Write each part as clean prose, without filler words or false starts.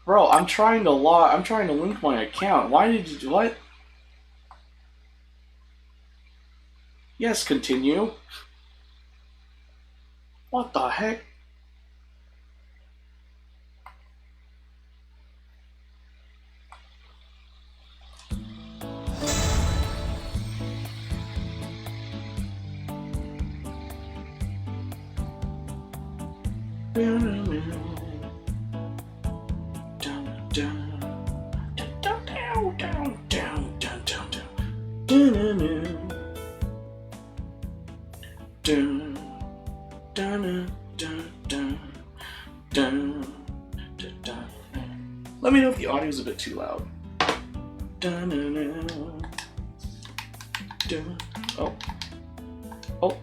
Bro, I'm trying to link my account. Why did you do what? Yes, continue. What the heck? Let me know if the audio is a bit too loud. Oh. Oh.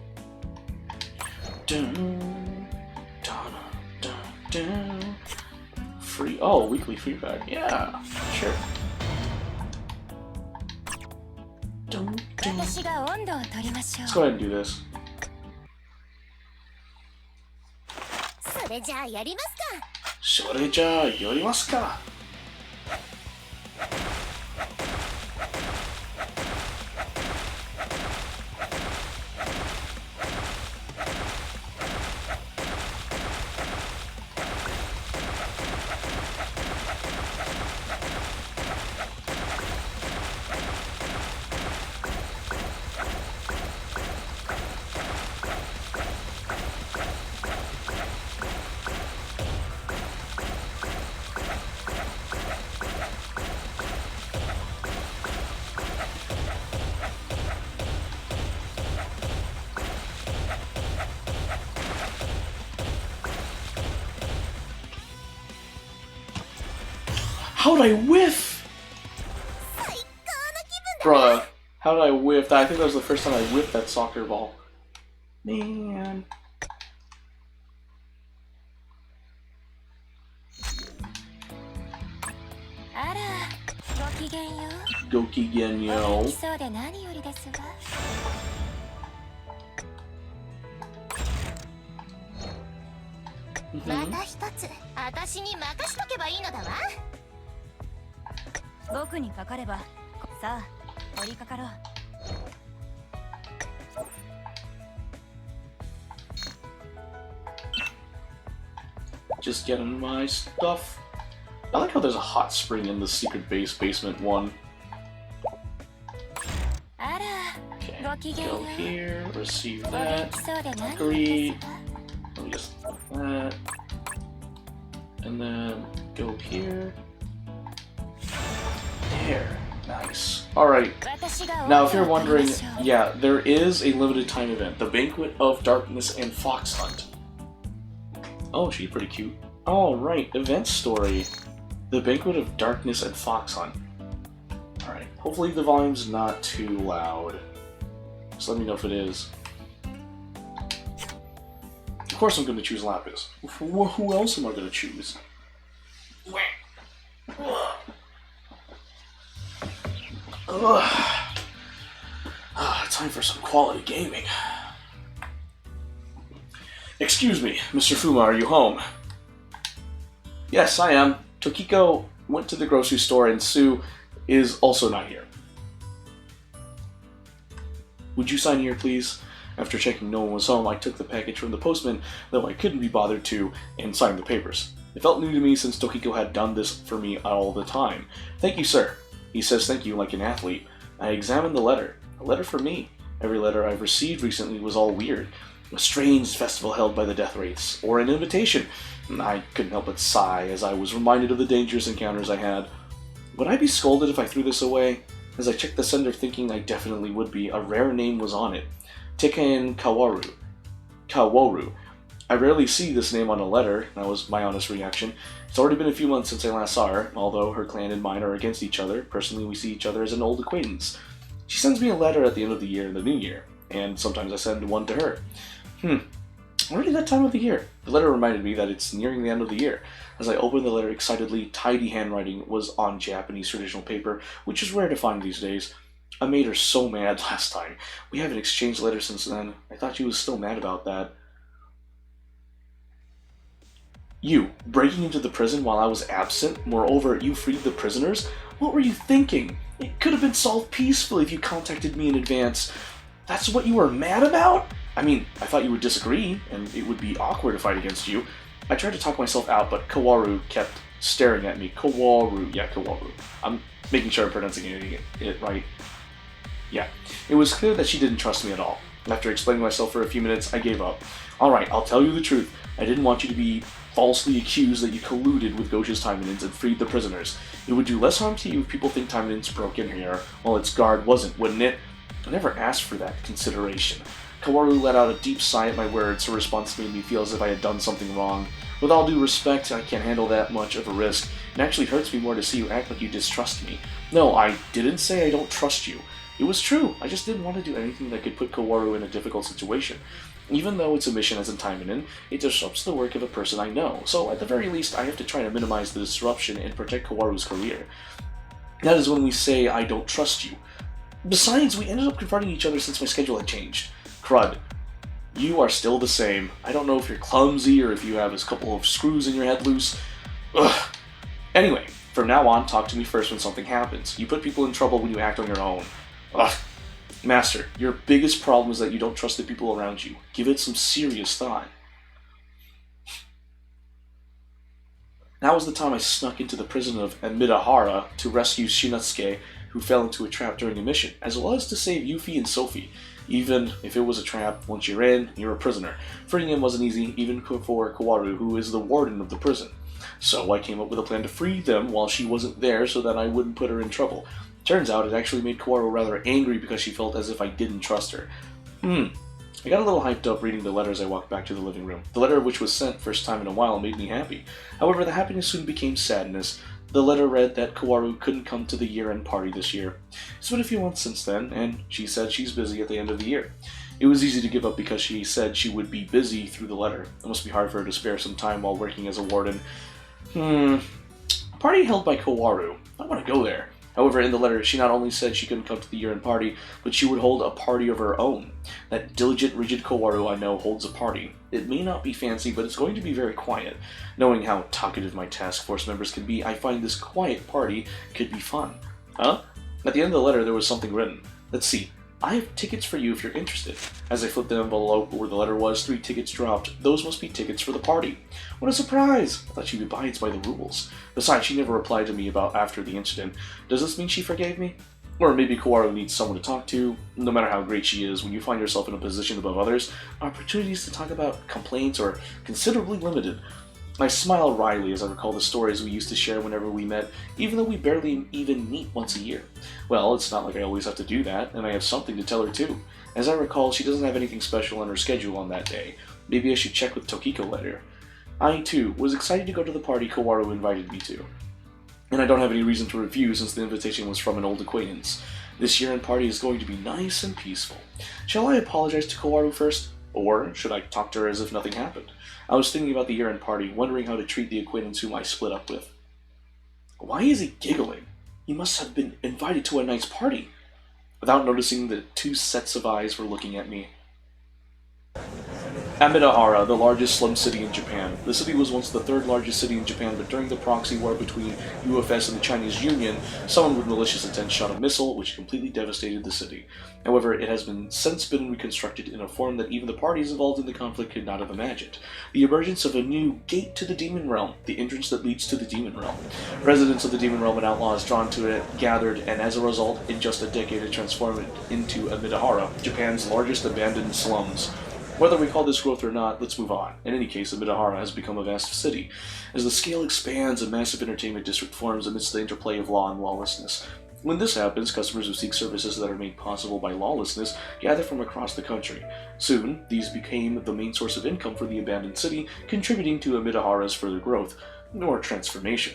Free. Oh, weekly feedback. Yeah, sure. Let's go ahead and do this. それじゃあやりますか。それじゃあやりますか。How'd I whiff? Bruh, how did I whiff that? I think that was the first time I whiffed that soccer ball. Man. Gokigenyo. Just getting my stuff. I like how there's a hot spring in the secret basement one. Okay, go here, receive that, agree. Let me just like that. And then go here. There. Nice. Alright. Now, if you're wondering, yeah, there is a limited time event. The Banquet of Darkness and Fox Hunt. Oh, she's pretty cute. Alright, event story. The Banquet of Darkness and Fox Hunt. Alright, hopefully the volume's not too loud. Just let me know if it is. Of course I'm going to choose Lapis. Who else am I going to choose? Time for some quality gaming. Excuse me, Mr. Fuma, are you home? Yes, I am. Tokiko went to the grocery store and Sue is also not here. Would you sign here, please? After checking no one was home, I took the package from the postman, though I couldn't be bothered to, and signed the papers. It felt new to me since Tokiko had done this for me all the time. Thank you, sir. He says thank you like an athlete. I examined the letter. A letter for me. Every letter I've received recently was all weird. A strange festival held by the Death Wraiths, or an invitation. I couldn't help but sigh as I was reminded of the dangerous encounters I had. Would I be scolded if I threw this away? As I checked the sender thinking I definitely would be, a rare name was on it. Teken Kaworu. Kaworu. I rarely see this name on a letter, that was my honest reaction. It's already been a few months since I last saw her, although her clan and mine are against each other. Personally, we see each other as an old acquaintance. She sends me a letter at the end of the year and the new year, and sometimes I send one to her. Already that time of the year. The letter reminded me that it's nearing the end of the year. As I opened the letter excitedly, tidy handwriting was on Japanese traditional paper, which is rare to find these days. I made her so mad last time. We haven't exchanged letters since then. I thought she was still mad about that. You, breaking into the prison while I was absent, moreover, you freed the prisoners? What were you thinking? It could have been solved peacefully if you contacted me in advance. That's what you were mad about? I mean, I thought you would disagree, and it would be awkward to fight against you. I tried to talk myself out, but Kaworu kept staring at me. Kaworu. Yeah, Kaworu. I'm making sure I'm pronouncing it right. Yeah. It was clear that she didn't trust me at all. After explaining myself for a few minutes, I gave up. Alright, I'll tell you the truth. I didn't want you to be falsely accused that you colluded with Gosha's Taimanins and freed the prisoners. It would do less harm to you if people think Taimanins broke in here while its guard wasn't, wouldn't it? I never asked for that consideration. Kaworu let out a deep sigh at my words. Her response made me feel as if I had done something wrong. With all due respect, I can't handle that much of a risk. It actually hurts me more to see you act like you distrust me. No, I didn't say I don't trust you. It was true. I just didn't want to do anything that could put Kaworu in a difficult situation. Even though it's a mission as in Taimanin, it disrupts the work of a person I know, so at the very least I have to try to minimize the disruption and protect Kaworu's career. That is when we say I don't trust you. Besides, we ended up confronting each other since my schedule had changed. Crud. You are still the same. I don't know if you're clumsy or if you have a couple of screws in your head loose. Ugh. Anyway, from now on, talk to me first when something happens. You put people in trouble when you act on your own. Ugh. Master, your biggest problem is that you don't trust the people around you. Give it some serious thought. Now was the time I snuck into the prison of Amidahara to rescue Shinatsuke, who fell into a trap during a mission, as well as to save Yuffie and Sophie. Even if it was a trap, once you're in, you're a prisoner. Freeing him wasn't easy, even for Kaworu, who is the warden of the prison. So I came up with a plan to free them while she wasn't there so that I wouldn't put her in trouble. Turns out it actually made Kaworu rather angry because she felt as if I didn't trust her. I got a little hyped up reading the letter as I walked back to the living room. The letter which was sent first time in a while made me happy. However, the happiness soon became sadness. The letter read that Kaworu couldn't come to the year-end party this year. It's been a few months since then, and she said she's busy at the end of the year. It was easy to give up because she said she would be busy through the letter. It must be hard for her to spare some time while working as a warden. A party held by Kaworu. I want to go there. However, in the letter, she not only said she couldn't come to the year-end party, but she would hold a party of her own. That diligent, rigid Kaworu I know holds a party. It may not be fancy, but it's going to be very quiet. Knowing how talkative my task force members can be, I find this quiet party could be fun. Huh? At the end of the letter, there was something written. Let's see. I have tickets for you if you're interested. As I flipped the envelope where the letter was, 3 tickets dropped. Those must be tickets for the party. What a surprise! I thought she abides by the rules. Besides, she never replied to me about after the incident. Does this mean she forgave me? Or maybe Kaworu needs someone to talk to. No matter how great she is, when you find yourself in a position above others, opportunities to talk about complaints are considerably limited. I smile wryly as I recall the stories we used to share whenever we met, even though we barely even meet once a year. Well, it's not like I always have to do that, and I have something to tell her too. As I recall, she doesn't have anything special on her schedule on that day. Maybe I should check with Tokiko later. I, too, was excited to go to the party Kaworu invited me to. And I don't have any reason to refuse since the invitation was from an old acquaintance. This year-end party is going to be nice and peaceful. Shall I apologize to Kaworu first? Or should I talk to her as if nothing happened? I was thinking about the year-end party, wondering how to treat the acquaintance whom I split up with. Why is he giggling? He must have been invited to a nice party. Without noticing, the 2 sets of eyes were looking at me. Amidahara, the largest slum city in Japan. The city was once the 3rd largest city in Japan, but during the proxy war between UFS and the Chinese Union, someone with malicious intent shot a missile which completely devastated the city. However, it has since been reconstructed in a form that even the parties involved in the conflict could not have imagined. The emergence of a new gate to the demon realm, the entrance that leads to the demon realm. Residents of the demon realm and outlaws drawn to it gathered, and as a result, in just a decade it transformed it into Amidahara, Japan's largest abandoned slums. Whether we call this growth or not, let's move on. In any case, Amidahara has become a vast city. As the scale expands, a massive entertainment district forms amidst the interplay of law and lawlessness. When this happens, customers who seek services that are made possible by lawlessness gather from across the country. Soon, these became the main source of income for the abandoned city, contributing to Amidahara's further growth, or transformation.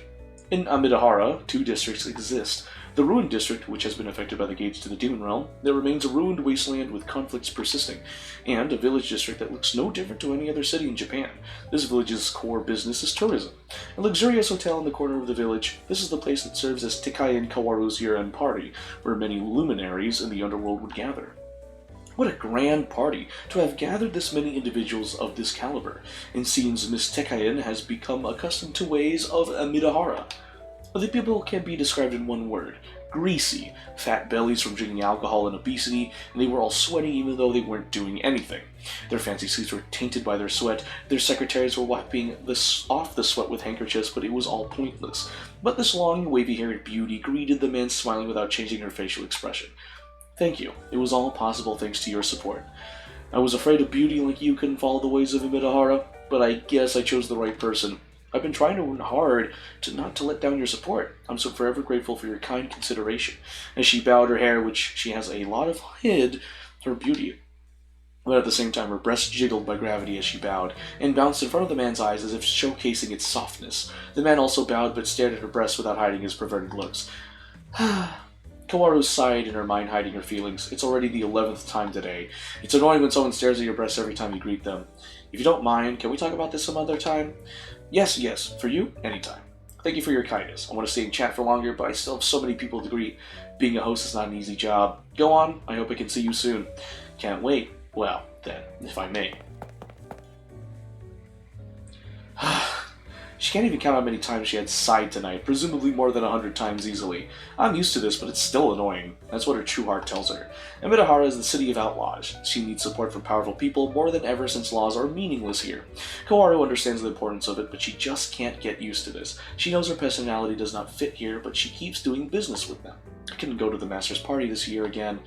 In Amidahara, 2 districts exist. The Ruined District, which has been affected by the gates to the Demon Realm, there remains a ruined wasteland with conflicts persisting, and a village district that looks no different to any other city in Japan. This village's core business is tourism. A luxurious hotel in the corner of the village, this is the place that serves as Takayan Kaworu's year-end party, where many luminaries in the underworld would gather. What a grand party to have gathered this many individuals of this caliber. It seems Miss Taimanin has become accustomed to ways of Midahara. The people can be described in one word: greasy, fat bellies from drinking alcohol and obesity, and they were all sweating even though they weren't doing anything. Their fancy suits were tainted by their sweat, their secretaries were wiping off the sweat with handkerchiefs, but it was all pointless. But this long, wavy-haired beauty greeted the man smiling without changing her facial expression. Thank you. It was all possible thanks to your support. I was afraid a beauty like you couldn't follow the ways of Midahara, but I guess I chose the right person. I've been trying to work hard not to let down your support. I'm so forever grateful for your kind consideration. As she bowed her hair, which she has a lot of, hid her beauty. But at the same time, her breast jiggled by gravity as she bowed, and bounced in front of the man's eyes as if showcasing its softness. The man also bowed, but stared at her breast without hiding his perverted looks. Kaworu sighed in her mind, hiding her feelings. It's already the 11th time today. It's annoying when someone stares at your breasts every time you greet them. If you don't mind, can we talk about this some other time? Yes, for you, anytime. Thank you for your kindness. I want to stay in chat for longer, but I still have so many people to greet. Being a host is not an easy job. Go on, I hope I can see you soon. Can't wait. Well, then, if I may. She can't even count how many times she had sighed tonight, presumably more than 100 times easily. I'm used to this, but it's still annoying. That's what her true heart tells her. And Midahara is the city of outlaws. She needs support from powerful people more than ever since laws are meaningless here. Kaworu understands the importance of it, but she just can't get used to this. She knows her personality does not fit here, but she keeps doing business with them. I couldn't go to the master's party this year again.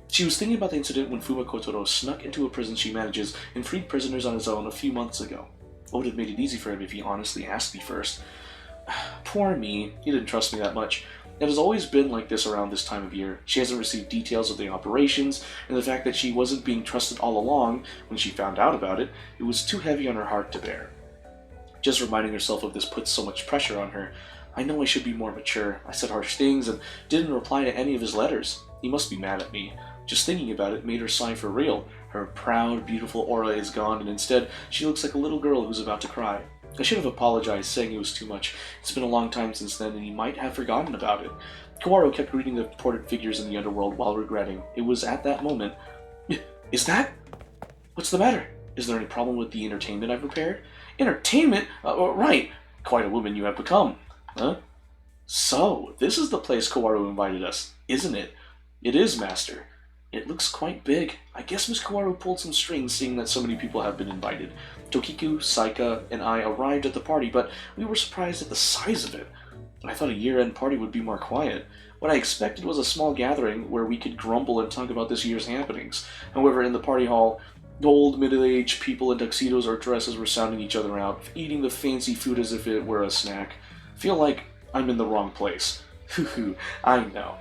She was thinking about the incident when Fuma Kotaro snuck into a prison she manages and freed prisoners on his own a few months ago. What would have made it easy for him if he honestly asked me first? Poor me, he didn't trust me that much. It has always been like this around this time of year. She hasn't received details of the operations, and the fact that she wasn't being trusted all along, when she found out about it, it was too heavy on her heart to bear. Just reminding herself of this puts so much pressure on her. I know I should be more mature. I said harsh things and didn't reply to any of his letters. He must be mad at me. Just thinking about it made her sigh for real. Her proud, beautiful aura is gone, and instead, she looks like a little girl who's about to cry. I should have apologized, saying it was too much. It's been a long time since then, and he might have forgotten about it. Kaworu kept reading the purported figures in the underworld while regretting. It was at that moment. Is that? What's the matter? Is there any problem with the entertainment I've prepared? Entertainment? Right. Quite a woman you have become. Huh? So, this is the place Kaworu invited us, isn't it? It is, Master. It looks quite big. I guess Miss Kaworu pulled some strings, seeing that so many people have been invited. Tokiku, Saika, and I arrived at the party, but we were surprised at the size of it. I thought a year-end party would be more quiet. What I expected was a small gathering where we could grumble and talk about this year's happenings. However, in the party hall, old, middle-aged people in tuxedos or dresses were sounding each other out, eating the fancy food as if it were a snack. Feel like I'm in the wrong place. I know.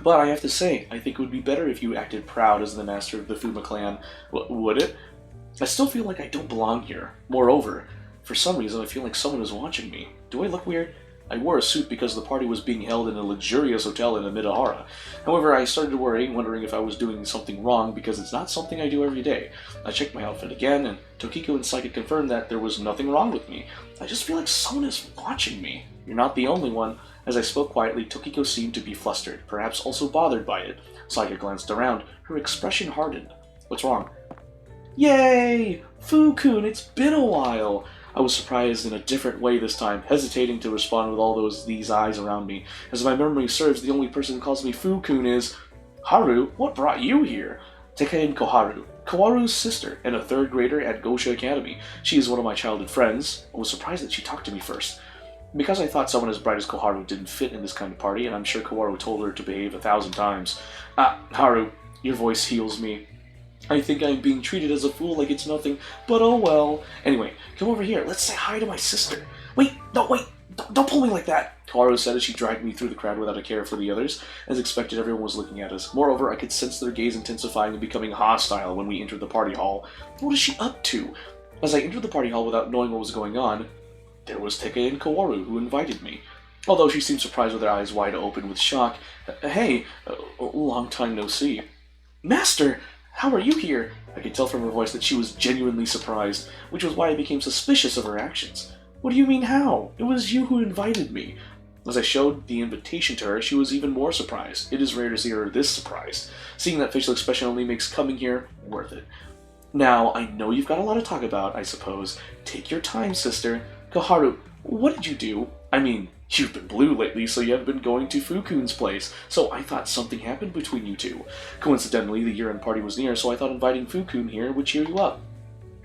But I have to say, I think it would be better if you acted proud as the master of the Fuma clan. Would it? I still feel like I don't belong here. Moreover, for some reason I feel like someone is watching me. Do I look weird? I wore a suit because the party was being held in a luxurious hotel in Midahara. However, I started to worry, wondering if I was doing something wrong because it's not something I do every day. I checked my outfit again, and Tokiku and Saika confirmed that there was nothing wrong with me. I just feel like someone is watching me. You're not the only one. As I spoke quietly, Tokiko seemed to be flustered, perhaps also bothered by it. Saika glanced around. Her expression hardened. What's wrong? Yay! Fu-kun, it's been a while! I was surprised in a different way this time, hesitating to respond with all these eyes around me. As my memory serves, the only person who calls me Fu-kun is... Haru, what brought you here? Tekain Koharu, Kaworu's sister, and a third grader at Gosha Academy. She is one of my childhood friends. I was surprised that she talked to me first. Because I thought someone as bright as Koharu didn't fit in this kind of party, and I'm sure Kaworu told her to behave 1,000 times. Haru, your voice heals me. I think I'm being treated as a fool like it's nothing, but oh well. Anyway, come over here, let's say hi to my sister. Wait, don't pull me like that, Kaworu said as she dragged me through the crowd without a care for the others. As expected, everyone was looking at us. Moreover, I could sense their gaze intensifying and becoming hostile when we entered the party hall. What is she up to? As I entered the party hall without knowing what was going on, there was Tekain Kaworu, who invited me. Although she seemed surprised with her eyes wide open with shock. Hey, long time no see. Master, how are you here? I could tell from her voice that she was genuinely surprised, which was why I became suspicious of her actions. What do you mean how? It was you who invited me. As I showed the invitation to her, she was even more surprised. It is rare to see her this surprised. Seeing that facial expression only makes coming here worth it. Now, I know you've got a lot to talk about, I suppose. Take your time, sister. Koharu, what did you do? I mean, you've been blue lately, so you haven't been going to Fukun's place, so I thought something happened between you two. Coincidentally, the year-end party was near, so I thought inviting Fukun here would cheer you up.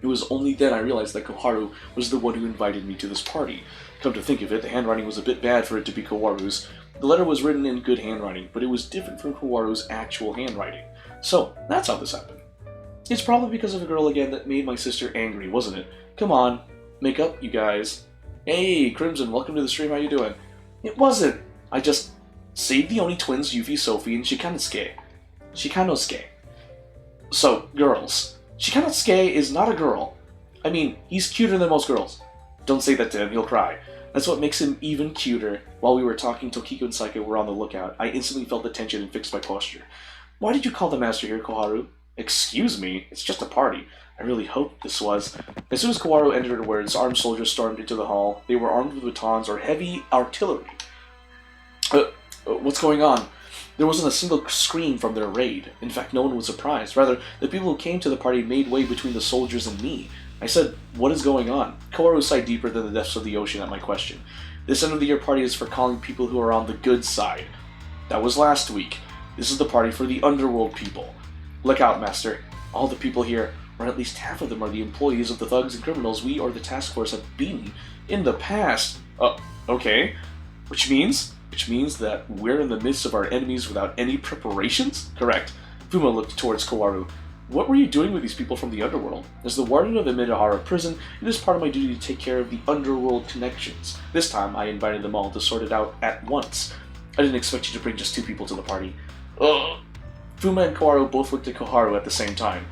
It was only then I realized that Koharu was the one who invited me to this party. Come to think of it, the handwriting was a bit bad for it to be Koharu's. The letter was written in good handwriting, but it was different from Koharu's actual handwriting. So, that's how this happened. It's probably because of a girl again that made my sister angry, wasn't it? Come on, make up, you guys. Hey, Crimson, welcome to the stream, how you doing? It wasn't. I just saved the Oni twins, Yuffie, Sophie, and Shikanosuke. Shikanosuke. So, girls. Shikanosuke is not a girl. I mean, he's cuter than most girls. Don't say that to him, he'll cry. That's what makes him even cuter. While we were talking, Tokiko and Saika were on the lookout. I instantly felt the tension and fixed my posture. Why did you call the master here, Koharu? Excuse me, it's just a party. I really hoped this was. As soon as Koharu entered her words, armed soldiers stormed into the hall. They were armed with batons or heavy artillery. What's going on? There wasn't a single scream from their raid. In fact, no one was surprised. Rather, the people who came to the party made way between the soldiers and me. I said, what is going on? Koharu sighed deeper than the depths of the ocean at my question. This end-of-the-year party is for calling people who are on the good side. That was last week. This is the party for the underworld people. Look out, Master. All the people here, or at least half of them, are the employees of the thugs and criminals we or the task force have beaten in the past. Okay. Which means that we're in the midst of our enemies without any preparations? Correct. Fuma looked towards Koharu. What were you doing with these people from the underworld? As the warden of Imidahara prison, it is part of my duty to take care of the underworld connections. This time, I invited them all to sort it out at once. I didn't expect you to bring just 2 people to the party. Ugh. Fuma and Koharu both looked at Koharu at the same time.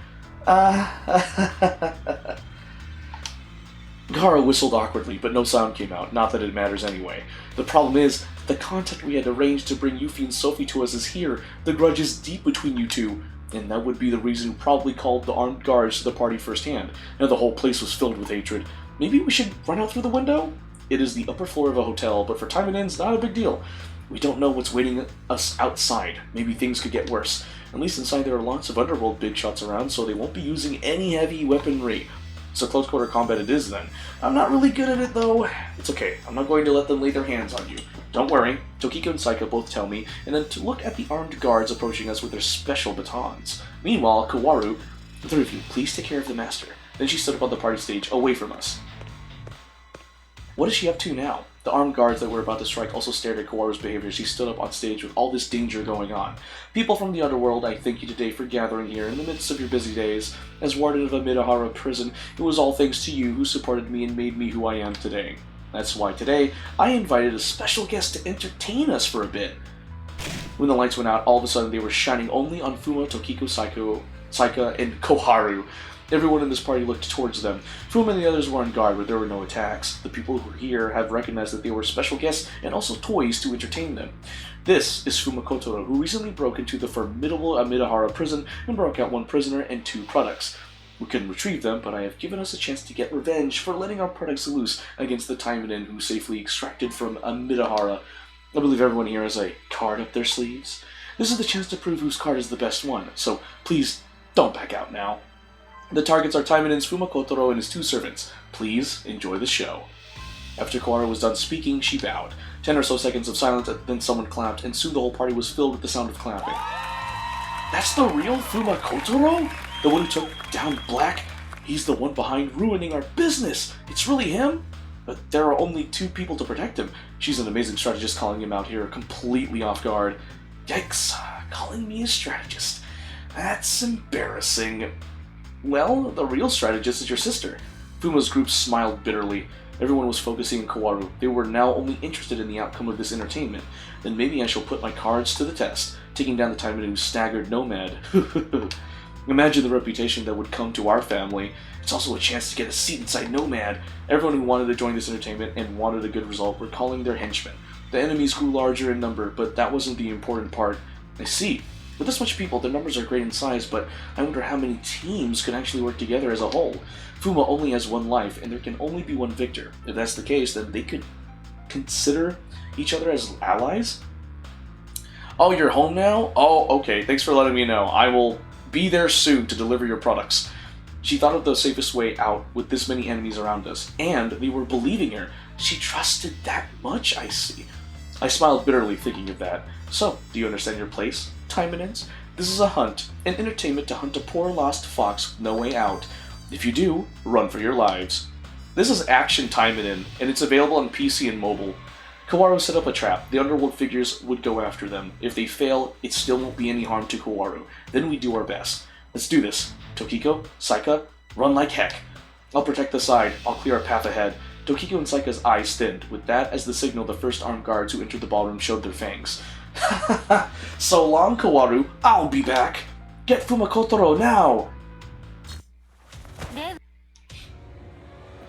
Koharu whistled awkwardly, but no sound came out, not that it matters anyway. The problem is, the contact we had arranged to bring Yuffie and Sophie to us is here. The grudge is deep between you two, and that would be the reason who probably called the armed guards to the party firsthand. Now the whole place was filled with hatred. Maybe we should run out through the window? It is the upper floor of a hotel, but for Taimanin's, not a big deal. We don't know what's waiting us outside. Maybe things could get worse. At least inside there are lots of underworld big shots around, so they won't be using any heavy weaponry. So close quarter combat it is then. I'm not really good at it though. It's okay, I'm not going to let them lay their hands on you. Don't worry, Tokiko and Saika both tell me, and then to look at the armed guards approaching us with their special batons. Meanwhile, Koharu, the 3 of you, please take care of the master. Then she stood up on the party stage, away from us. What is she up to now? The armed guards that were about to strike also stared at Koharu's behavior as she stood up on stage with all this danger going on. People from the underworld, I thank you today for gathering here in the midst of your busy days. As warden of Imidahara prison, it was all thanks to you who supported me and made me who I am today. That's why today, I invited a special guest to entertain us for a bit. When the lights went out, all of a sudden they were shining only on Fuma, Tokiko, Saika, and Koharu. Everyone in this party looked towards them. Fuma and the others were on guard, but there were no attacks. The people who were here have recognized that they were special guests and also toys to entertain them. This is Fuma Kotaro, who recently broke into the formidable Imidahara prison and broke out 1 prisoner and 2 products. We couldn't retrieve them, but I have given us a chance to get revenge for letting our products loose against the Taimanin who safely extracted from Imidahara. I believe everyone here has a card up their sleeves. This is the chance to prove whose card is the best one, so please don't back out now. The targets are Taimanin's Fuma Kotaro and his 2 servants. Please enjoy the show. After Koharu was done speaking, she bowed. 10 or so seconds of silence, then someone clapped, and soon the whole party was filled with the sound of clapping. That's the real Fuma Kotaro? The one who took down Black? He's the one behind ruining our business! It's really him? But there are only 2 people to protect him. She's an amazing strategist calling him out here, completely off guard. Yikes, calling me a strategist. That's embarrassing. Well, the real strategist is your sister. Fuma's group smiled bitterly. Everyone was focusing on Koharu. They were now only interested in the outcome of this entertainment. Then maybe I shall put my cards to the test, taking down the Taimanin staggered nomad. Imagine the reputation that would come to our family. It's also a chance to get a seat inside Nomad. Everyone who wanted to join this entertainment and wanted a good result were calling their henchmen. The enemies grew larger in number, but that wasn't the important part. I see. With this much people, their numbers are great in size, but I wonder how many teams could actually work together as a whole. Fuma only has 1 life, and there can only be 1 victor. If that's the case, then they could consider each other as allies? Oh, you're home now? Oh, okay, thanks for letting me know. I will be there soon to deliver your products. She thought of the safest way out with this many enemies around us, and they were believing her. She trusted that much, I see. I smiled bitterly thinking of that. So, do you understand your place, Taimanins? This is a hunt, an entertainment to hunt a poor lost fox with no way out. If you do, run for your lives. This is Action Taimanin, and it's available on PC and mobile. Kawaru set up a trap. The underworld figures would go after them. If they fail, it still won't be any harm to Kawaru. Then we do our best. Let's do this. Tokiko, Saika, run like heck. I'll protect the side. I'll clear our path ahead. Tokiko and Saika's eyes thinned. With that as the signal, the first armed guards who entered the ballroom showed their fangs. So long, Kawaru. I'll be back. Get Fumakotaro now.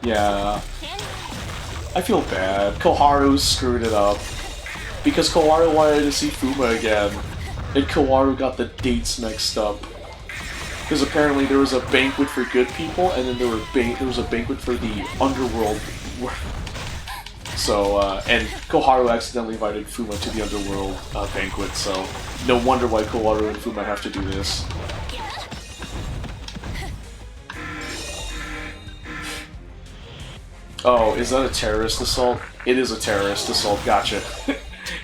Yeah. I feel bad. Koharu screwed it up. Because Kawaru wanted to see Fuma again. And Kawaru got the dates mixed up. Because apparently there was a banquet for good people, and then there was a banquet for the underworld. So, and Koharu accidentally invited Fuma to the underworld banquet, so no wonder why Kawaru and Fuma have to do this. Oh, is that a terrorist assault? It is a terrorist assault, gotcha.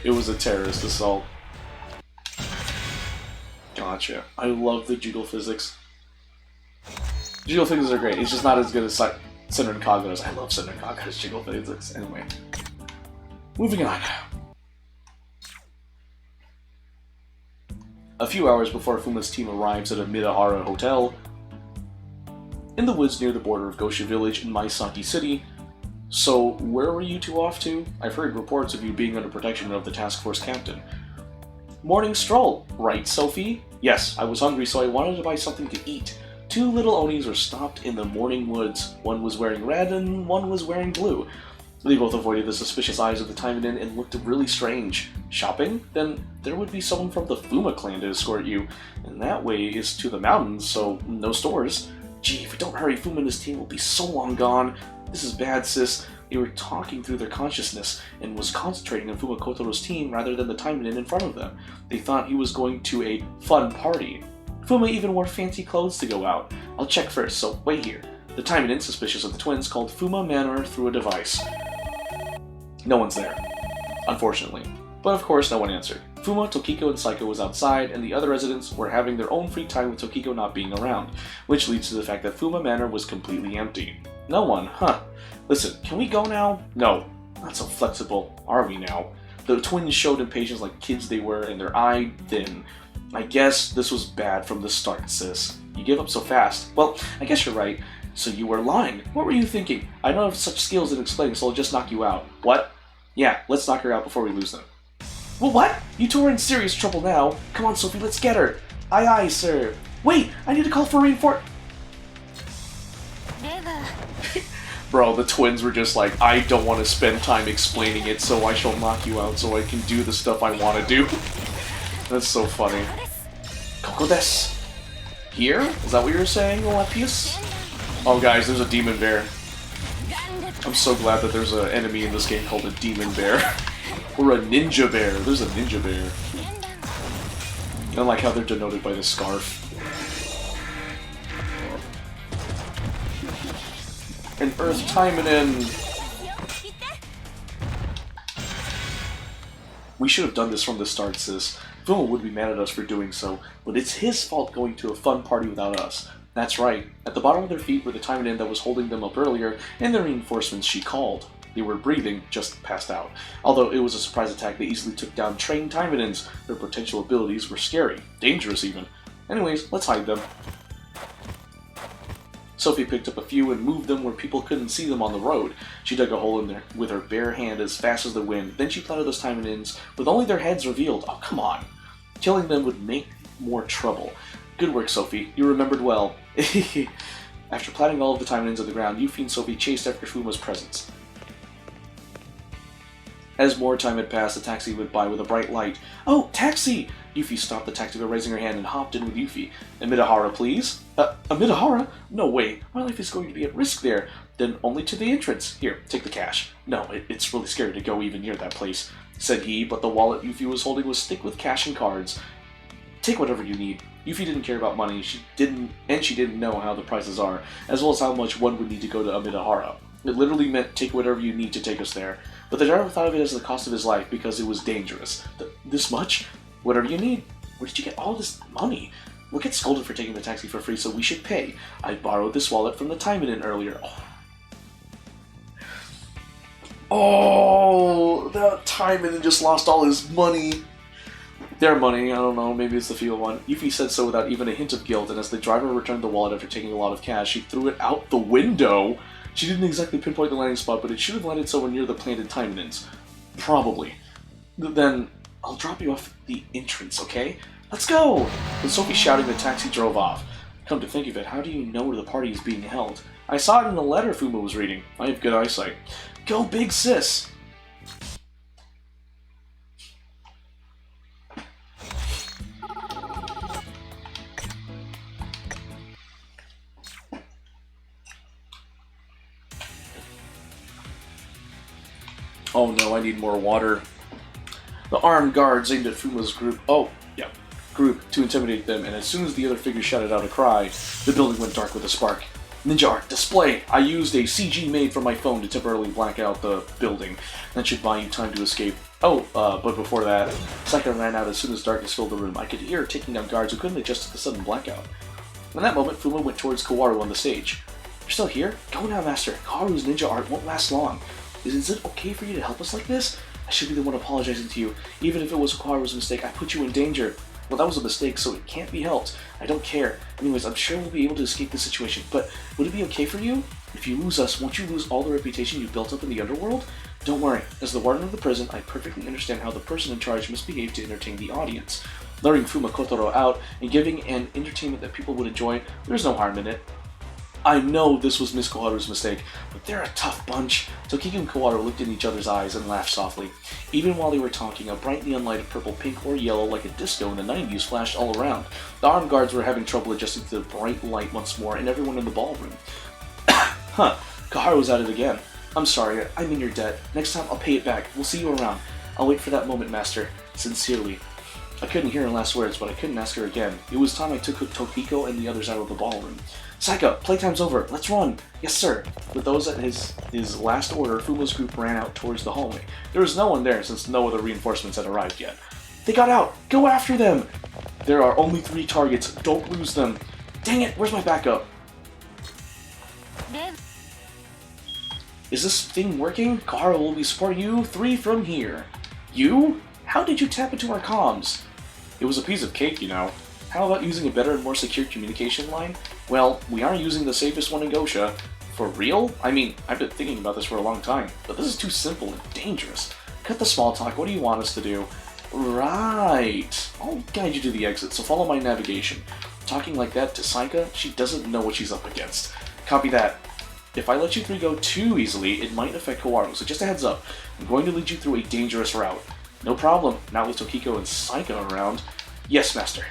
It was a terrorist assault. Gotcha. I love the jiggle physics. Jiggle physics are great, it's just not as good as Senran Kagura's. I love Senran Kagura's jiggle physics. Anyway. Moving on. A few hours before Fuma's team arrives at a Midahara hotel, in the woods near the border of Gosha Village in Maisaki City. So, where were you two off to? I've heard reports of you being under protection of the task force captain. Morning stroll, right, Sophie? Yes, I was hungry, so I wanted to buy something to eat. Two little Onis were stopped in the morning woods. One was wearing red and one was wearing blue. They both avoided the suspicious eyes of the Taimanin and looked really strange. Shopping? Then there would be someone from the Fuma clan to escort you. And that way is to the mountains, so no stores. Gee, if we don't hurry, Fuma and his team will be so long gone. This is bad, sis. They were talking through their consciousness and was concentrating on Fuma Kotaro's team rather than the Taimanin in front of them. They thought he was going to a fun party. Fuma even wore fancy clothes to go out. I'll check first, so wait here. The Taimanin, suspicious of the twins, called Fuma Manor through a device. No one's there, unfortunately. But of course, no one answered. Fuma, Tokiko, and Saika was outside, and the other residents were having their own free time with Tokiko not being around, which leads to the fact that Fuma Manor was completely empty. No one, huh? Listen, can we go now? No, not so flexible, are we now? The twins showed impatience like kids they were, and their eye thin. I guess this was bad from the start, sis. You give up so fast. Well, I guess you're right. So you were lying. What were you thinking? I don't have such skills in explaining, so I'll just knock you out. What? Yeah, let's knock her out before we lose them. Well, what? You two are in serious trouble now. Come on, Sophie, let's get her. Aye, aye, sir. Wait, I need to call for reinforcements. Bro, the twins were just like, I don't want to spend time explaining it, so I shall knock you out so I can do the stuff I want to do. That's so funny. Koko desu. Here? Is that what you were saying, Lapis? Oh guys, there's a demon bear. I'm so glad that there's an enemy in this game called a demon bear. Or a ninja bear. There's a ninja bear. I like how they're denoted by the scarf. An Earth Taimanin! We should have done this from the start, sis. Fuma would be mad at us for doing so, but it's his fault going to a fun party without us. That's right. At the bottom of their feet were the Taimanin that was holding them up earlier, and the reinforcements she called. They were breathing, just passed out. Although it was a surprise attack, they easily took down trained Taimanins. Their potential abilities were scary, dangerous even. Anyways, let's hide them. Sophie picked up a few and moved them where people couldn't see them on the road. She dug a hole in there with her bare hand as fast as the wind. Then she planted those Taimanins with only their heads revealed. Oh, come on. Killing them would make more trouble. Good work, Sophie. You remembered well. After planting all of the Taimanins on the ground, Yuffie and Sophie chased after Fuma's presence. As more time had passed, the taxi went by with a bright light. "Oh, taxi!" Yuffie stopped the taxi by raising her hand and hopped in with Yuffie. "Amidahara, please?" Amidahara? No way. My life is going to be at risk there. Then only to the entrance. Here, take the cash. No, it's really scary to go even near that place," said he, but the wallet Yuffie was holding was thick with cash and cards. "Take whatever you need." Yuffie didn't care about money, she didn't know how the prices are, as well as how much one would need to go to Amidahara. It literally meant take whatever you need to take us there. But the driver thought of it as the cost of his life because it was dangerous. This much? Whatever you need. Where did you get all this money? We'll get scolded for taking the taxi for free, so we should pay. I borrowed this wallet from the Taimanin earlier. Oh, that Taimanin just lost all his money. Their money, I don't know, maybe it's the field one. Yuffie said so without even a hint of guilt, and as the driver returned the wallet after taking a lot of cash, she threw it out the window. She didn't exactly pinpoint the landing spot, but it should have landed somewhere near the planted Taimanins. Probably. Then, I'll drop you off at the entrance, okay? Let's go! With Sophie shouting, the taxi drove off. Come to think of it, how do you know where the party is being held? I saw it in the letter Fuma was reading. I have good eyesight. Go big, sis! Oh no, I need more water. The armed guards aimed at Fuma's group. Group to intimidate them, and as soon as the other figure shouted out a cry, the building went dark with a spark. Ninja art display! I used a CG made from my phone to temporarily black out the building. That should buy you time to escape. But before that, Saika ran out as soon as darkness filled the room. I could hear her taking down guards who couldn't adjust to the sudden blackout. In that moment, Fuma went towards Kawaru on the stage. You're still here? Go now, Master. Kawaru's ninja art won't last long. Is it okay for you to help us like this? I should be the one apologizing to you. Even if it was Kawaru's mistake, I put you in danger. Well, that was a mistake, so it can't be helped. I don't care. Anyways, I'm sure we'll be able to escape this situation, but would it be okay for you? If you lose us, won't you lose all the reputation you've built up in the underworld? Don't worry. As the warden of the prison, I perfectly understand how the person in charge must behave to entertain the audience. Luring Fuma Kotaro out and giving an entertainment that people would enjoy, there's no harm in it. I know this was Miss Kawaru's mistake, but they're a tough bunch. Tokiko and Kawaru looked in each other's eyes and laughed softly. Even while they were talking, a bright neon light of purple, pink, or yellow like a disco in the 90s flashed all around. The armed guards were having trouble adjusting to the bright light once more, and everyone in the ballroom. Huh, Kaharu was at it again. I'm sorry, I'm in your debt. Next time I'll pay it back. We'll see you around. I'll wait for that moment, Master. Sincerely. I couldn't hear her last words, but I couldn't ask her again. It was time I took Tokiko and the others out of the ballroom. Saika, playtime's over. Let's run. Yes, sir. With those at his last order, Fuma's group ran out towards the hallway. There was no one there since no other reinforcements had arrived yet. They got out. Go after them. There are only 3 targets. Don't lose them. Dang it, where's my backup? Is this thing working? Kaharu will be supporting you 3 from here. You? How did you tap into our comms? It was a piece of cake, you know. How about using a better and more secure communication line? Well, we are using the safest one in Gosha. For real? I mean, I've been thinking about this for a long time, but this is too simple and dangerous. Cut the small talk, what do you want us to do? Right. I'll guide you to the exit, so follow my navigation. Talking like that to Saika, she doesn't know what she's up against. Copy that. If I let you 3 go too easily, it might affect Kawaru, so just a heads up. I'm going to lead you through a dangerous route. No problem, now with Tokiko and Saika around. Yes, Master.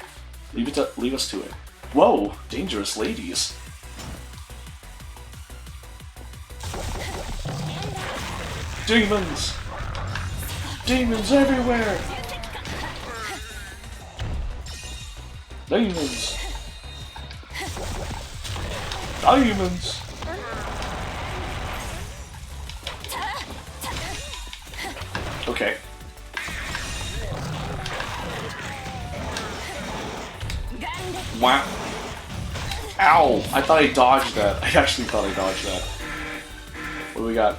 Leave us to it. Whoa, dangerous ladies. Demons! Demons everywhere! Demons! Demons! Okay. Wow. Ow! I thought I dodged that. I actually thought I dodged that. What do we got?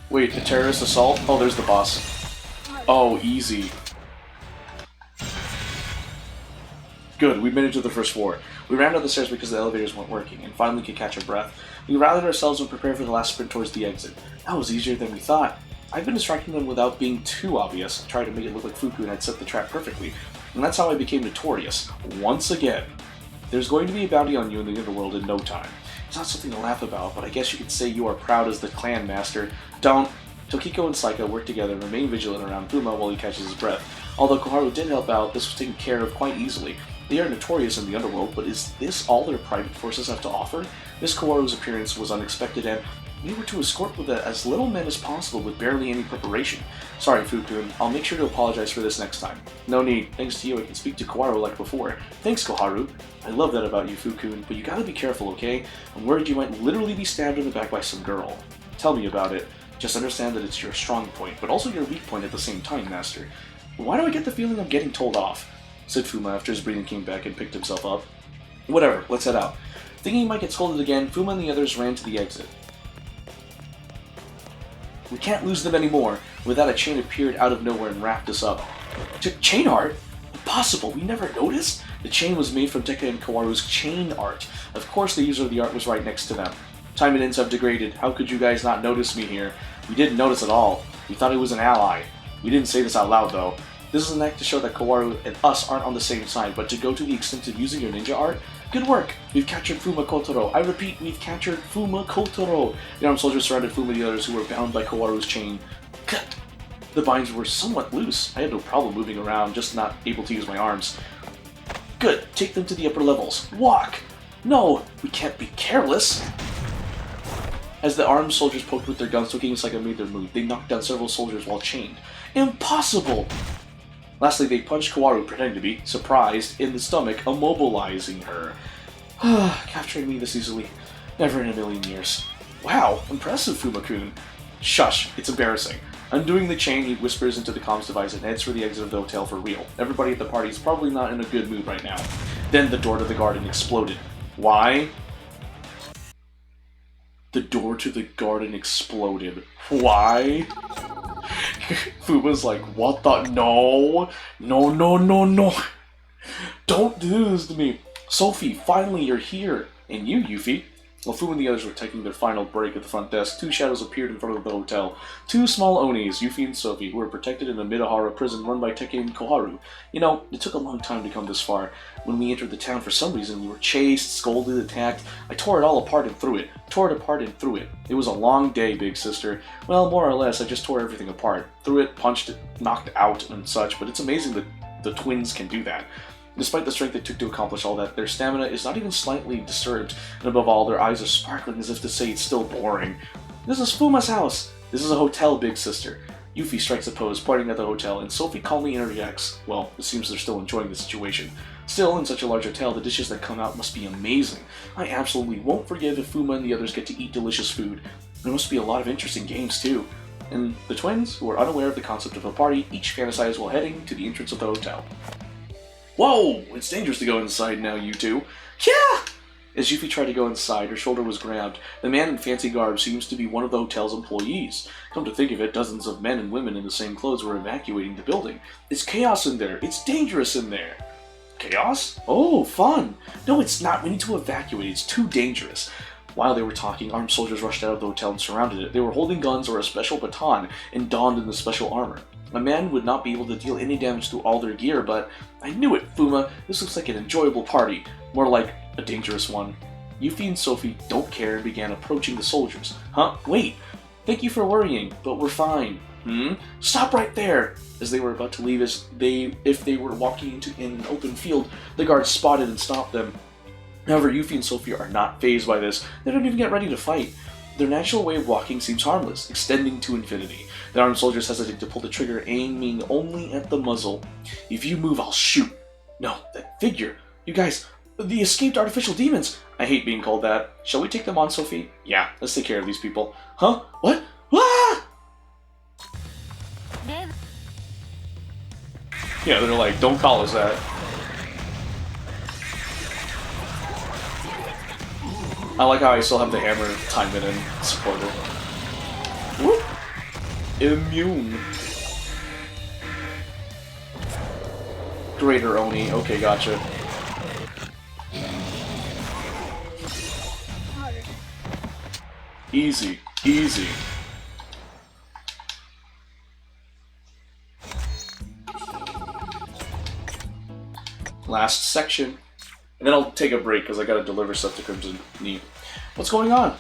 Wait, a terrorist assault? Oh, there's the boss. Oh, easy. Good, we made it to the first floor. We ran up the stairs because the elevators weren't working, and finally could catch our breath. We rallied ourselves and prepared for the last sprint towards the exit. That was easier than we thought. I've been distracting them without being too obvious, trying to make it look like Fuku had set the trap perfectly. And that's how I became notorious, once again. There's going to be a bounty on you in the underworld in no time. It's not something to laugh about, but I guess you could say you are proud as the clan master. Don't Tokiko and Saika work together and remain vigilant around Fuma while he catches his breath. Although Koharu did help out, this was taken care of quite easily. They are notorious in the underworld, but is this all their private forces have to offer? Miss Koharu's appearance was unexpected, and we were to escort with as little men as possible with barely any preparation. Sorry, Fukun. I'll make sure to apologize for this next time. No need. Thanks to you, I can speak to Koharu like before. Thanks, Koharu. I love that about you, Fukun, but you gotta be careful, okay? I'm worried you might literally be stabbed in the back by some girl. Tell me about it. Just understand that it's your strong point, but also your weak point at the same time, Master. Why do I get the feeling I'm getting told off? Said Fuma after his breathing came back and picked himself up. Whatever, let's head out. Thinking he might get scolded again, Fuma and the others ran to the exit. We can't lose them anymore. With that, a chain appeared out of nowhere and wrapped us up. Chain art? Impossible, we never noticed? The chain was made from Tekka and Kawaru's chain art. Of course the user of the art was right next to them. Taimanins have degraded. How could you guys not notice me here? We didn't notice at all. We thought he was an ally. We didn't say this out loud, though. This is an act to show that Kawaru and us aren't on the same side, but to go to the extent of using your ninja art? Good work! We've captured Fuma Kotaro. I repeat, we've captured Fuma Kotaro! The armed soldiers surrounded Fuma and the others who were bound by Kawaru's chain. Cut! The binds were somewhat loose. I had no problem moving around, just not able to use my arms. Good! Take them to the upper levels. Walk! No! We can't be careless! As the armed soldiers poked with their guns, Tokiko and Saika made their move. They knocked down several soldiers while chained. Impossible! Lastly, they punched Kawaru, pretending to be surprised, in the stomach, immobilizing her. Capturing me this easily. Never in a million years. Wow, impressive, Fuma-kun. Shush, it's embarrassing. Undoing the chain, he whispers into the comms device and heads for the exit of the hotel for real. Everybody at the party is probably not in a good mood right now. Then the door to the garden exploded. Why? The door to the garden exploded. Why? Fuma's like, what the? No! No, no, no, no! Don't do this to me! Sophie, finally you're here! And you, Yuffie? While Fuma and the others were taking their final break at the front desk, two shadows appeared in front of the hotel. Two small Onis, Yuffie and Sophie, who were protected in a Midahara prison run by Teke and Koharu. You know, it took a long time to come this far. When we entered the town, for some reason, we were chased, scolded, attacked. I tore it all apart and threw it. Tore it apart and threw it. It was a long day, big sister. Well, more or less, I just tore everything apart. Threw it, punched it, knocked out, and such, but it's amazing that the twins can do that. Despite the strength it took to accomplish all that, their stamina is not even slightly disturbed, and above all, their eyes are sparkling as if to say it's still boring. This is Fuma's house! This is a hotel, big sister. Yuffie strikes a pose, pointing at the hotel, and Sophie calmly interjects. Well, it seems they're still enjoying the situation. Still, in such a large hotel, the dishes that come out must be amazing. I absolutely won't forgive if Fuma and the others get to eat delicious food. There must be a lot of interesting games, too. And the twins, who are unaware of the concept of a party, each fantasize while heading to the entrance of the hotel. Whoa! It's dangerous to go inside now, you two. Yeah! As Yuffie tried to go inside, her shoulder was grabbed. The man in fancy garb seems to be one of the hotel's employees. Come to think of it, dozens of men and women in the same clothes were evacuating the building. It's chaos in there. It's dangerous in there. Chaos? Oh, fun! No, it's not. We need to evacuate. It's too dangerous. While they were talking, armed soldiers rushed out of the hotel and surrounded it. They were holding guns or a special baton and donned in the special armor. A man would not be able to deal any damage to all their gear, but I knew it, Fuma. This looks like an enjoyable party. More like a dangerous one. Yuffie and Sophie don't care and began approaching the soldiers. Huh? Wait! Thank you for worrying, but we're fine. Stop right there! As they were about to leave, if they were walking in an open field, the guards spotted and stopped them. However, Yuffie and Sophie are not fazed by this. They don't even get ready to fight. Their natural way of walking seems harmless, extending to infinity. The armed soldiers hesitate to pull the trigger, aiming only at the muzzle. If you move, I'll shoot. No, that figure. You guys, the escaped artificial demons. I hate being called that. Shall we take them on, Sophie? Yeah, let's take care of these people. Huh? What? Ah! Yeah, they're like, don't call us that. I like how I still have the hammer Taimanin supported. Whoop! Immune. Greater Oni. Okay, gotcha. Easy. Easy. Last section. And then I'll take a break because I gotta deliver stuff to Crimson Knee. What's going on?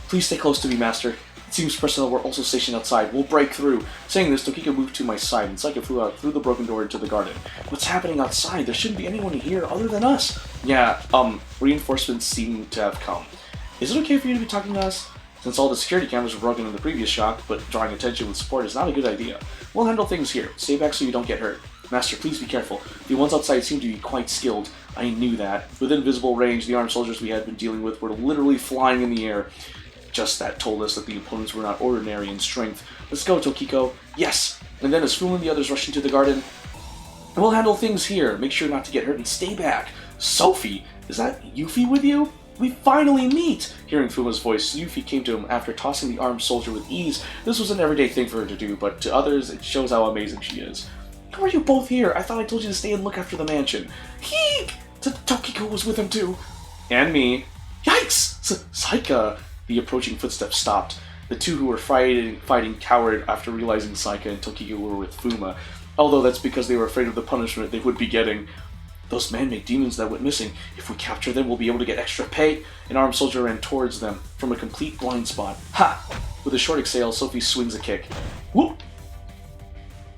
Please stay close to me, Master. It seems personnel were also stationed outside. We'll break through. Saying this, Tokiko moved to my side, and Saika flew out through the broken door into the garden. What's happening outside? There shouldn't be anyone here other than us. Yeah, reinforcements seem to have come. Is it okay for you to be talking to us? Since all the security cameras were broken in the previous shock, but drawing attention with support is not a good idea. We'll handle things here. Stay back so you don't get hurt. Master, please be careful. The ones outside seem to be quite skilled. I knew that. Within visible range, the armed soldiers we had been dealing with were literally flying in the air. Just that told us that the opponents were not ordinary in strength. Let's go, Tokiko. Yes! And then as Fuma and the others rushed into the garden, we'll handle things here. Make sure not to get hurt and stay back. Sophie, is that Yuffie with you? We finally meet! Hearing Fuma's voice, Yuffie came to him after tossing the armed soldier with ease. This was an everyday thing for her to do, but to others, it shows how amazing she is. How are you both here? I thought I told you to stay and look after the mansion. Heek! Tokiko was with him too. And me. Yikes! Saika! The approaching footsteps stopped. The two who were fighting cowered after realizing Saika and Tokiko were with Fuma, although that's because they were afraid of the punishment they would be getting. Those man-made demons that went missing. If we capture them, we'll be able to get extra pay. An armed soldier ran towards them from a complete blind spot. Ha! With a short exhale, Sophie swings a kick. Whoop!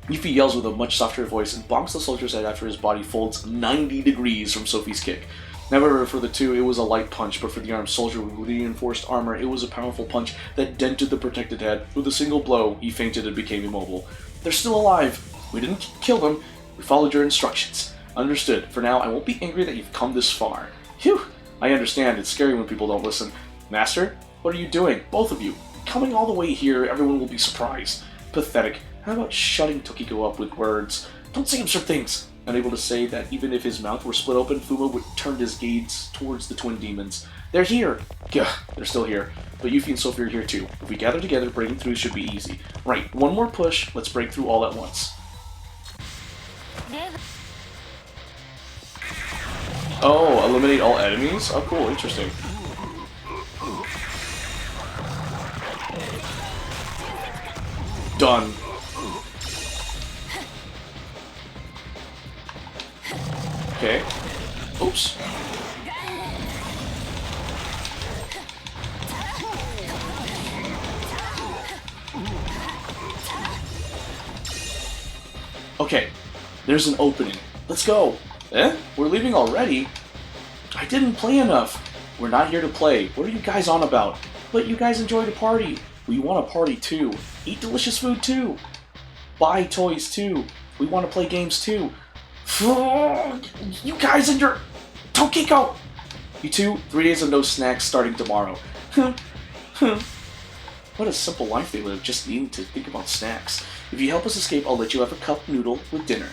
Yuffie yells with a much softer voice and bonks the soldier's head after his body folds 90 degrees from Sophie's kick. However, for the two, it was a light punch, but for the armed soldier with reinforced armor, it was a powerful punch that dented the protected head. With a single blow, he fainted and became immobile. They're still alive. We didn't kill them. We followed your instructions. Understood. For now, I won't be angry that you've come this far. Phew! I understand. It's scary when people don't listen. Master, what are you doing? Both of you. Coming all the way here, everyone will be surprised. Pathetic. How about shutting Tokiko up with words? Don't say absurd things! Unable to say that even if his mouth were split open, Fuma would turn his gaze towards the twin demons. They're here! Yeah, they're still here. But Yuffie and Sophie are here too. If we gather together, breaking through should be easy. Right, one more push, let's break through all at once. Oh, eliminate all enemies? Oh cool, interesting. Done. Okay. Oops. Okay. There's an opening. Let's go. Eh? We're leaving already? I didn't play enough. We're not here to play. What are you guys on about? But you guys enjoy the party. We want to party too. Eat delicious food too. Buy toys too. We want to play games too. You guys and your... Tokiko! You two, 3 days of no snacks starting tomorrow. What a simple life they live, just needing to think about snacks. If you help us escape, I'll let you have a cup noodle with dinner.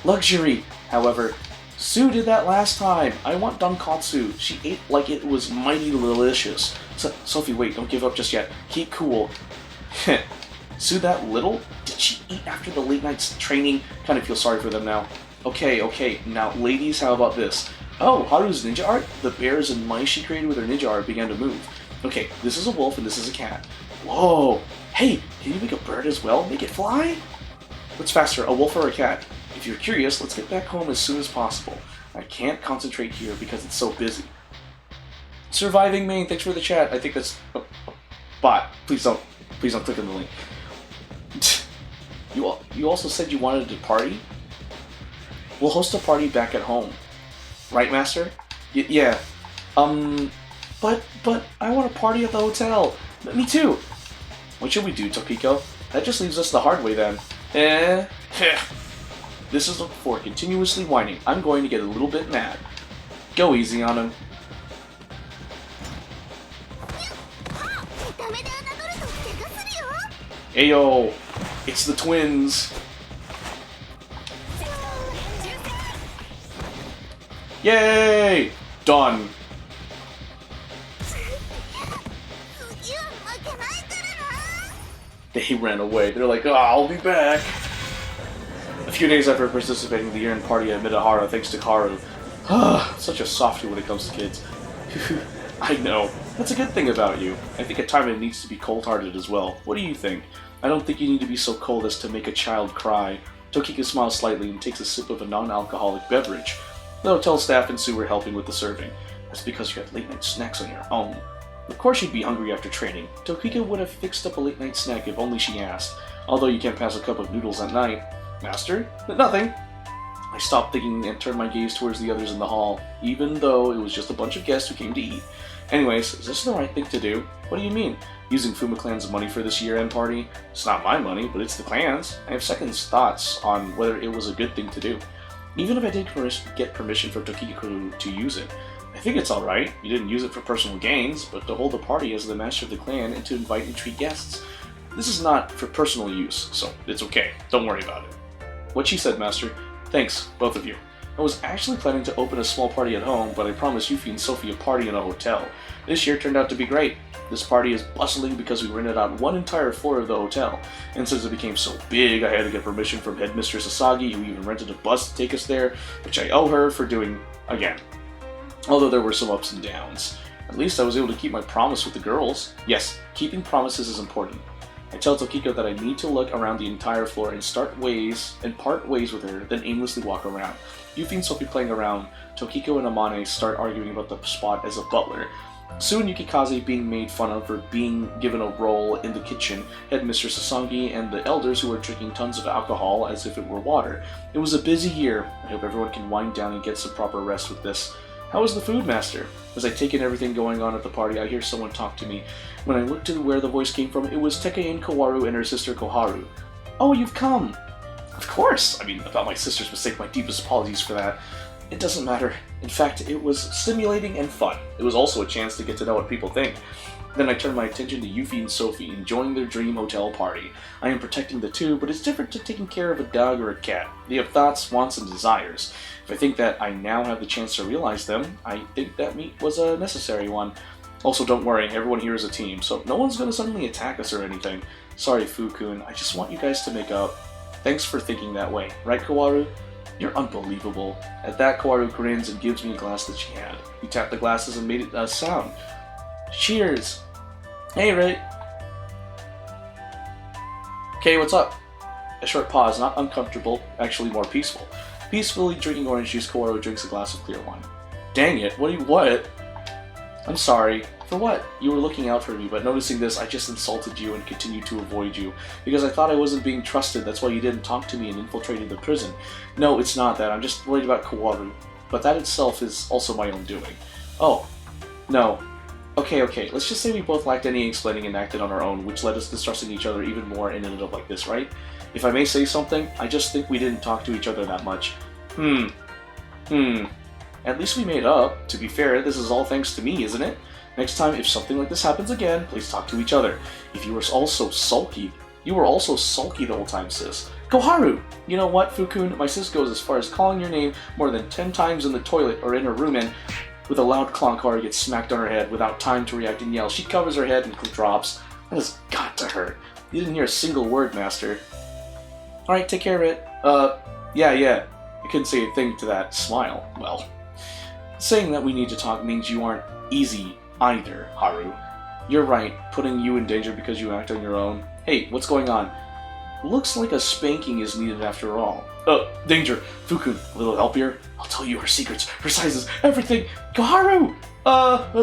Luxury! However, Sue did that last time. I want Donkatsu. She ate like it was mighty delicious. Sophie, wait, don't give up just yet. Keep cool. Sue that little? Did she eat after the late night's training? Kinda feel sorry for them now. Okay, now ladies, how about this? Oh, Haru's ninja art? The bears and mice she created with her ninja art began to move. Okay, this is a wolf and this is a cat. Whoa! Hey, can you make a bird as well? Make it fly? What's faster, a wolf or a cat? If you're curious, let's get back home as soon as possible. I can't concentrate here because it's so busy. Surviving Maine, thanks for the chat. I think that's a bot. Please don't click on the link. You also said you wanted to party? We'll host a party back at home. Right, Master? Yeah. But I want to party at the hotel. Me too. What should we do, Tokiko? That just leaves us the hard way then. This is for continuously whining. I'm going to get a little bit mad. Go easy on him. Ayo! It's the twins! Yay! Done. They ran away. They're like, oh, I'll be back. A few days after participating in the year-end party at Midahara, thanks to Karu. Such a softie when it comes to kids. I know. That's a good thing about you. I think at times it needs to be cold-hearted as well. What do you think? I don't think you need to be so cold as to make a child cry. Tokiko smiles slightly and takes a sip of a non-alcoholic beverage. The hotel staff and Sue were helping with the serving. That's because you had late-night snacks on your own. Of course she'd be hungry after training. Tokiko would have fixed up a late-night snack if only she asked. Although you can't pass a cup of noodles at night. Master? Nothing. I stopped thinking and turned my gaze towards the others in the hall, even though it was just a bunch of guests who came to eat. Anyways, is this the right thing to do? What do you mean? Using Fuma Clan's money for this year-end party? It's not my money, but it's the clan's. I have second thoughts on whether it was a good thing to do. Even if I did get permission from Tokiko to use it, I think it's alright. You didn't use it for personal gains, but to hold a party as the master of the clan and to invite and treat guests. This is not for personal use, so it's okay. Don't worry about it. What she said, Master. Thanks, both of you. I was actually planning to open a small party at home, but I promised Yuffie and Sophie a party in a hotel. This year turned out to be great. This party is bustling because we rented out one entire floor of the hotel, and since it became so big, I had to get permission from Headmistress Asagi, who even rented a bus to take us there, which I owe her for doing again. Although there were some ups and downs. At least I was able to keep my promise with the girls. Yes, keeping promises is important. I tell Tokiko that I need to look around the entire floor and part ways with her, then aimlessly walk around. Yuffie and Sophie playing around, Tokiko and Amane start arguing about the spot as a butler. Soon Yukikaze being made fun of for being given a role in the kitchen, Headmistress Sasangi and the elders who were drinking tons of alcohol as if it were water. It was a busy year. I hope everyone can wind down and get some proper rest with this. How was the food, Master? As I take in everything going on at the party, I hear someone talk to me. When I looked to where the voice came from, it was Tekein Kawaru and her sister Koharu. Oh, you've come! Of course! About my sister's mistake, my deepest apologies for that. It doesn't matter. In fact, it was stimulating and fun. It was also a chance to get to know what people think. Then I turn my attention to Yuffie and Sophie, enjoying their dream hotel party. I am protecting the two, but it's different to taking care of a dog or a cat. They have thoughts, wants, and desires. If I think that I now have the chance to realize them, I think that meet was a necessary one. Also, don't worry, everyone here is a team, so no one's gonna suddenly attack us or anything. Sorry, Fukun, I just want you guys to make up. Thanks for thinking that way, right, Kawaru? You're unbelievable. At that, Kawaru grins and gives me a glass that she had. He tapped the glasses and made it a sound. Cheers! Hey, Ray! Okay, what's up? A short pause, not uncomfortable, actually more peaceful. Peacefully drinking orange juice, Kawaru drinks a glass of clear wine. Dang it, what? I'm sorry. For what? You were looking out for me, but noticing this, I just insulted you and continued to avoid you. Because I thought I wasn't being trusted, that's why you didn't talk to me and infiltrated the prison. No, it's not that, I'm just worried about Kawaru. But that itself is also my own doing. Oh. No. Okay, let's just say we both lacked any explaining and acted on our own, which led us distrusting each other even more and ended up like this, right? If I may say something, I just think we didn't talk to each other that much. At least we made up. To be fair, this is all thanks to me, isn't it? Next time, if something like this happens again, please talk to each other. If you were also sulky the whole time, sis. Koharu! You know what, Fukun? My sis goes as far as calling your name more than 10 times in the toilet or in her room, and with a loud clonk, Koharu gets smacked on her head without time to react and yell. She covers her head and drops. That has got to hurt. You didn't hear a single word, Master. Alright, take care of it. Yeah. I couldn't say a thing to that. Smile. Well, saying that we need to talk means you aren't easy either, Haru. You're right, putting you in danger because you act on your own. Hey, what's going on? Looks like a spanking is needed after all. Danger! Fukun, a little help here? I'll tell you her secrets, her sizes, everything! Koharu!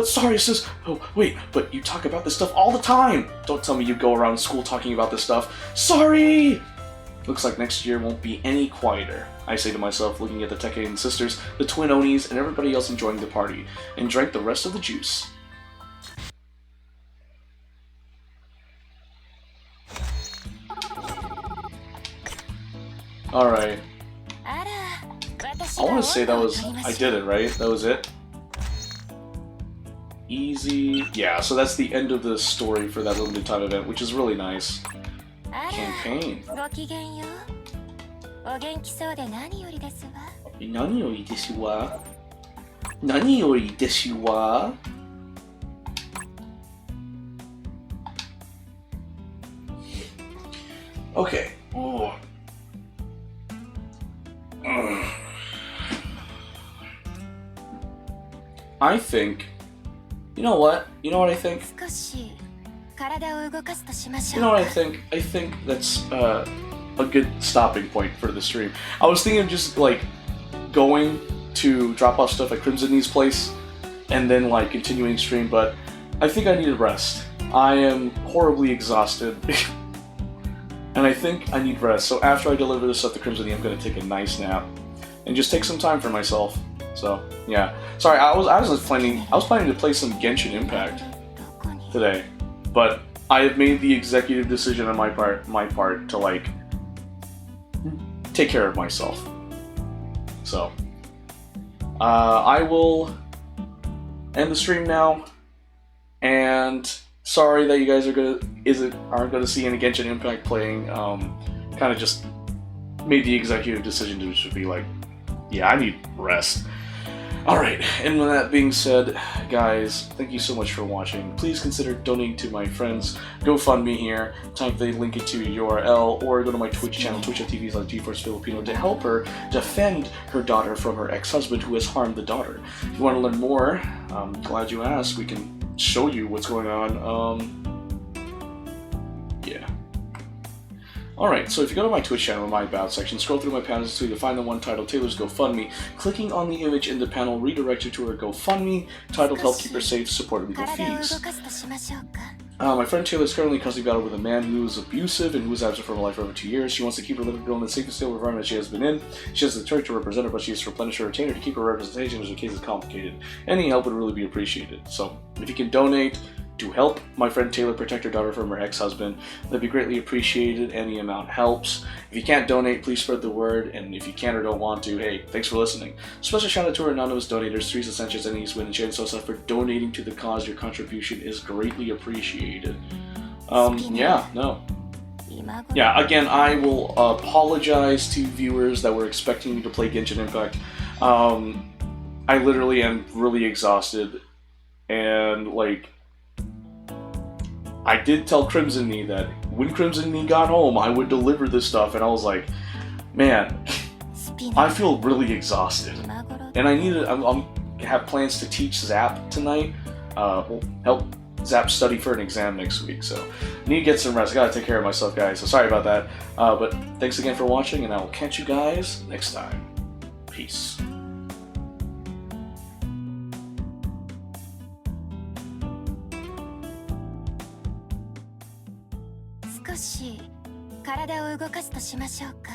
Sorry, sis. Oh, wait, but you talk about this stuff all the time! Don't tell me you go around school talking about this stuff. Sorry! Looks like next year won't be any quieter, I say to myself, looking at the Tekken sisters, the twin Onis, and everybody else enjoying the party, and drank the rest of the juice. Alright. I want to say that was... I did it, right? That was it? Easy... Yeah, so that's the end of the story for that limited time event, which is really nice. Campaign. 何よりですわ。何よりですわ。Okay. Oh. I think... You know what? You know what I think? You know what I think? I think that's a good stopping point for the stream. I was thinking of just like going to drop off stuff at Crimson Knee's place and then like continuing stream, but I think I need a rest. I am horribly exhausted. And I think I need rest. So after I deliver this stuff to Crimson, I'm going to take a nice nap. And just take some time for myself. So, yeah. Sorry, I was planning to play some Genshin Impact today. But I have made the executive decision on my part to, like, take care of myself. So, I will end the stream now, and sorry that you guys aren't gonna see any Genshin Impact playing. Kind of just made the executive decision to just be like, yeah, I need rest. Alright, and with that being said, guys, thank you so much for watching. Please consider donating to my friends' GoFundMe here. Type the link into URL, or go to my Twitch channel, twitch.tv/GeForce Filipino, to help her defend her daughter from her ex-husband who has harmed the daughter. If you want to learn more, I'm glad you asked. We can show you what's going on. Yeah. Alright, so if you go to my Twitch channel, my About section, scroll through my panels until you find the one titled Taylor's GoFundMe. Clicking on the image in the panel redirects you to her GoFundMe, titled Help Keep Her Safe, Support Legal Fees. My friend Taylor is currently in custody battle with a man who is abusive and who is absent from her life for over 2 years. She wants to keep her little girl in the safest stable environment she has been in. She has the church to represent her, but she has to replenish her retainer to keep her representation as her case is complicated. Any help would really be appreciated. So, if you can donate to help my friend Taylor protect her daughter from her ex-husband, that'd be greatly appreciated. Any amount helps. If you can't donate, please spread the word, and if you can or don't want to, hey, thanks for listening. Special shout out to our anonymous donators, Teresa Sanchez, and Eastwind, and Shane Sosa, for donating to the cause. Your contribution is greatly appreciated. Yeah, again, I will apologize to viewers that were expecting me to play Genshin Impact. I literally am really exhausted, and, like, I did tell Crimson Knee that when Crimson Knee got home, I would deliver this stuff, and I was like, man, I feel really exhausted. And I have plans to teach Zap tonight, help Zap study for an exam next week, so need to get some rest. I gotta take care of myself, guys, so sorry about that. But thanks again for watching, and I will catch you guys next time. Peace. 少し体を動かすとしましょうか。